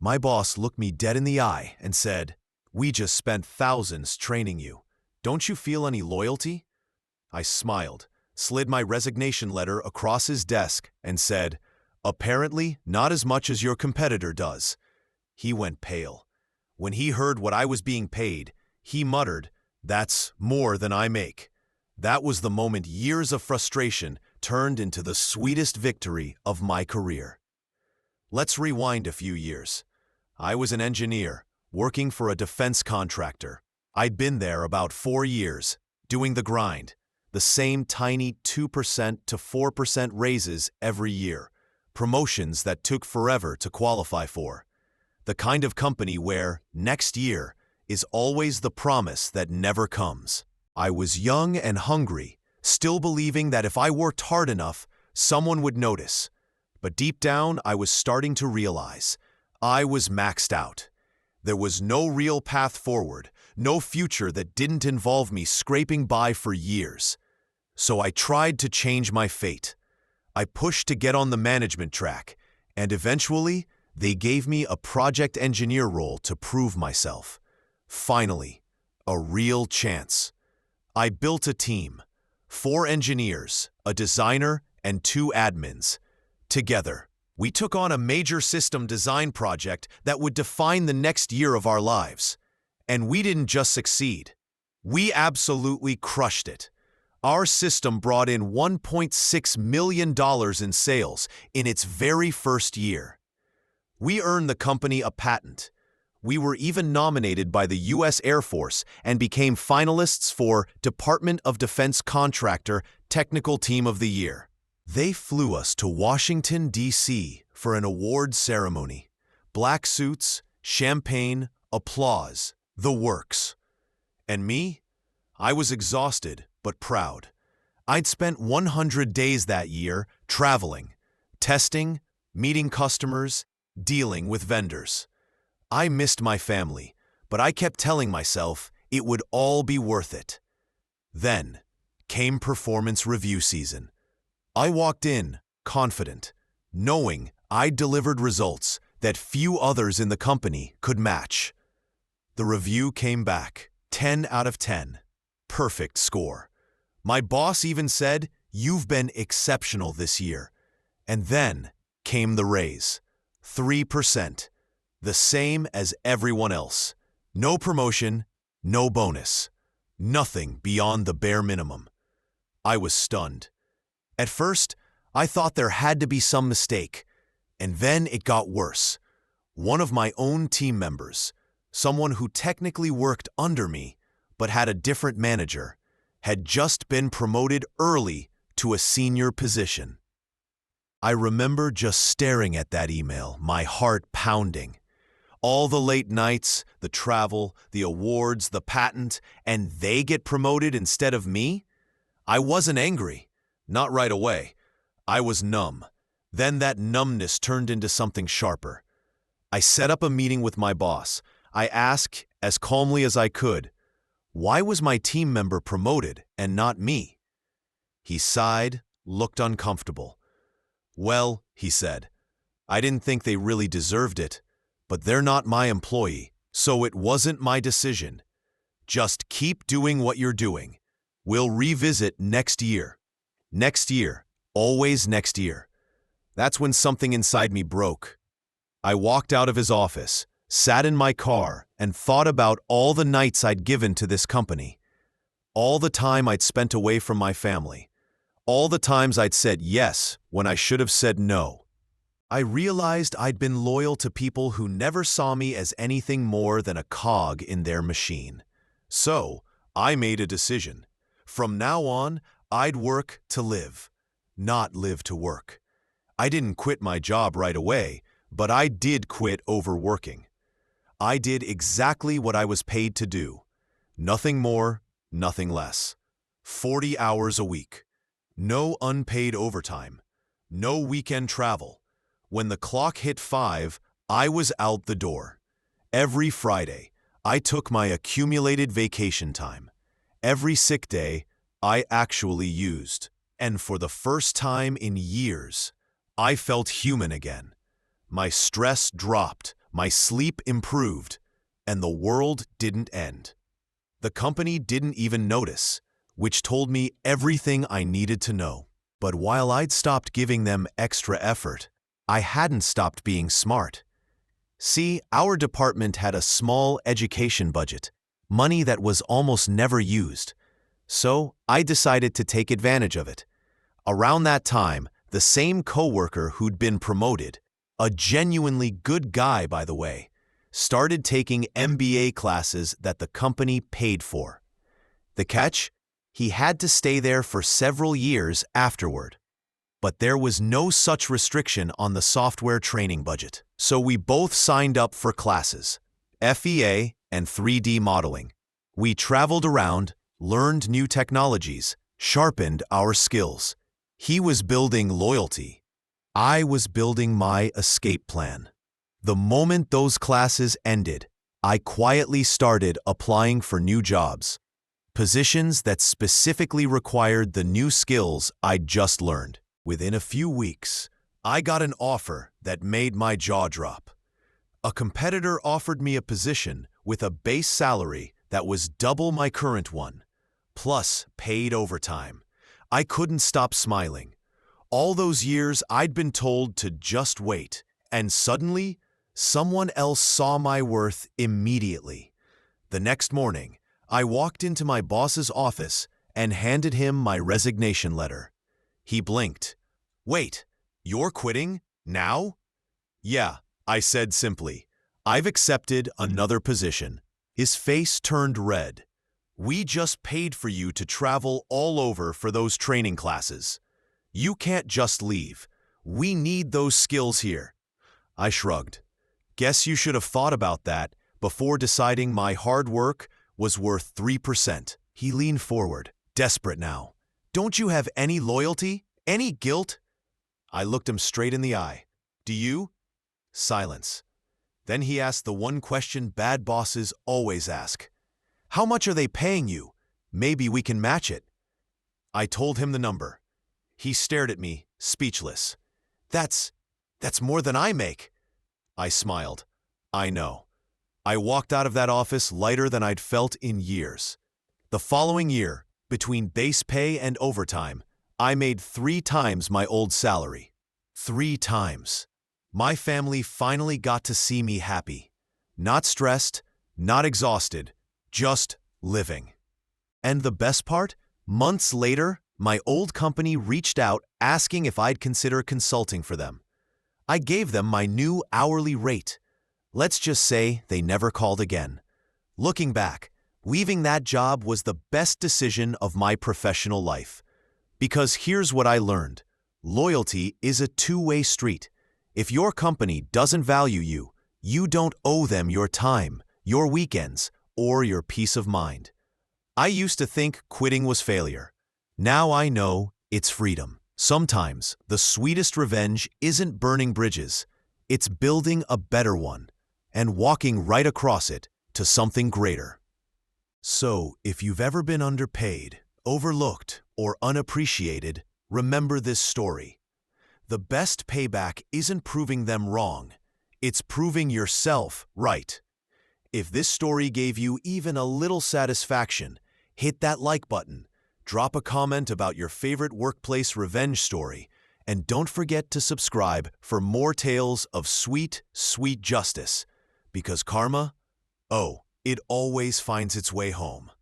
My boss looked me dead in the eye and said, "We just spent thousands training you. Don't you feel any loyalty?" I smiled, slid my resignation letter across his desk, and said, "Apparently not as much as your competitor does." He went pale. When he heard what I was being paid, he muttered, "That's more than I make." That was the moment years of frustration turned into the sweetest victory of my career. Let's rewind a few years. I was an engineer, working for a defense contractor. I'd been there about 4 years, doing the grind, the same tiny 2% to 4% raises every year, promotions that took forever to qualify for. The kind of company where next year is always the promise that never comes. I was young and hungry, still believing that if I worked hard enough, someone would notice. But deep down, I was starting to realize I was maxed out. There was no real path forward, no future that didn't involve me scraping by for years. So I tried to change my fate. I pushed to get on the management track, and eventually, they gave me a project engineer role to prove myself. Finally, a real chance. I built a team, 4 engineers, a designer, and 2 admins. Together, we took on a major system design project that would define the next year of our lives. And we didn't just succeed. We absolutely crushed it. Our system brought in $1.6 million in sales in its very first year. We earned the company a patent. We were even nominated by the U.S. Air Force and became finalists for Department of Defense Contractor Technical Team of the Year. They flew us to Washington, D.C. for an award ceremony. Black suits, champagne, applause, the works. And me? I was exhausted but proud. I'd spent 100 days that year traveling, testing, meeting customers, dealing with vendors. I missed my family, but I kept telling myself it would all be worth it. Then came performance review season. I walked in, confident, knowing I'd delivered results that few others in the company could match. The review came back, 10 out of 10. Perfect score. My boss even said, "You've been exceptional this year." And then came the raise. 3%. The same as everyone else. No promotion, no bonus. Nothing beyond the bare minimum. I was stunned. At first, I thought there had to be some mistake, and then it got worse. One of my own team members, someone who technically worked under me but had a different manager, had just been promoted early to a senior position. I remember just staring at that email, my heart pounding. All the late nights, the travel, the awards, the patent, and they get promoted instead of me? I wasn't angry. Not right away. I was numb. Then that numbness turned into something sharper. I set up a meeting with my boss. I asked, as calmly as I could, why was my team member promoted and not me? He sighed, looked uncomfortable. "Well," he said, "I didn't think they really deserved it, but they're not my employee, so it wasn't my decision. Just keep doing what you're doing. We'll revisit next year." Next year, always next year. That's when something inside me broke. I walked out of his office, sat in my car, and thought about all the nights I'd given to this company. All the time I'd spent away from my family. All the times I'd said yes when I should have said no. I realized I'd been loyal to people who never saw me as anything more than a cog in their machine. So, I made a decision. From now on, I'd work to live, not live to work. I didn't quit my job right away, but I did quit overworking. I did exactly what I was paid to do. Nothing more, nothing less. 40 hours a week. No unpaid overtime. No weekend travel. When the clock hit 5, I was out the door. Every Friday, I took my accumulated vacation time. Every sick day, I actually used. And for the first time in years, I felt human again. My stress dropped, my sleep improved, and the world didn't end. The company didn't even notice, which told me everything I needed to know. But while I'd stopped giving them extra effort, I hadn't stopped being smart. See, our department had a small education budget, money that was almost never used. So I decided to take advantage of it. Around that time, the same coworker who'd been promoted, a genuinely good guy by the way, started taking MBA classes that the company paid for. The catch? He had to stay there for several years afterward. But there was no such restriction on the software training budget. So we both signed up for classes, FEA and 3D modeling. We traveled around, learned new technologies, sharpened our skills. He was building loyalty. I was building my escape plan. The moment those classes ended, I quietly started applying for new jobs, positions that specifically required the new skills I'd just learned. Within a few weeks, I got an offer that made my jaw drop. A competitor offered me a position with a base salary that was double my current one, plus paid overtime. I couldn't stop smiling. All those years I'd been told to just wait, and suddenly, someone else saw my worth immediately. The next morning, I walked into my boss's office and handed him my resignation letter. He blinked. "Wait, you're quitting? Now?" "Yeah," I said simply. "I've accepted another position." His face turned red. "We just paid for you to travel all over for those training classes. You can't just leave. We need those skills here." I shrugged. "Guess you should have thought about that before deciding my hard work was worth 3%. He leaned forward, desperate now. "Don't you have any loyalty? Any guilt?" I looked him straight in the eye. "Do you?" Silence. Then he asked the one question bad bosses always ask. "How much are they paying you? Maybe we can match it." I told him the number. He stared at me, speechless. That's more than I make." I smiled. "I know." I walked out of that office lighter than I'd felt in years. The following year, between base pay and overtime, I made 3 times my old salary. 3 times. My family finally got to see me happy. Not stressed, not exhausted, just living. And the best part? Months later, my old company reached out asking if I'd consider consulting for them. I gave them my new hourly rate. Let's just say they never called again. Looking back, leaving that job was the best decision of my professional life. Because here's what I learned. Loyalty is a two-way street. If your company doesn't value you, you don't owe them your time, your weekends, or your peace of mind. I used to think quitting was failure. Now I know it's freedom. Sometimes the sweetest revenge isn't burning bridges. It's building a better one and walking right across it to something greater. So, if you've ever been underpaid, overlooked, or unappreciated, remember this story. The best payback isn't proving them wrong. It's proving yourself right. If this story gave you even a little satisfaction, hit that like button, drop a comment about your favorite workplace revenge story, and don't forget to subscribe for more tales of sweet, sweet justice. Because karma, it always finds its way home.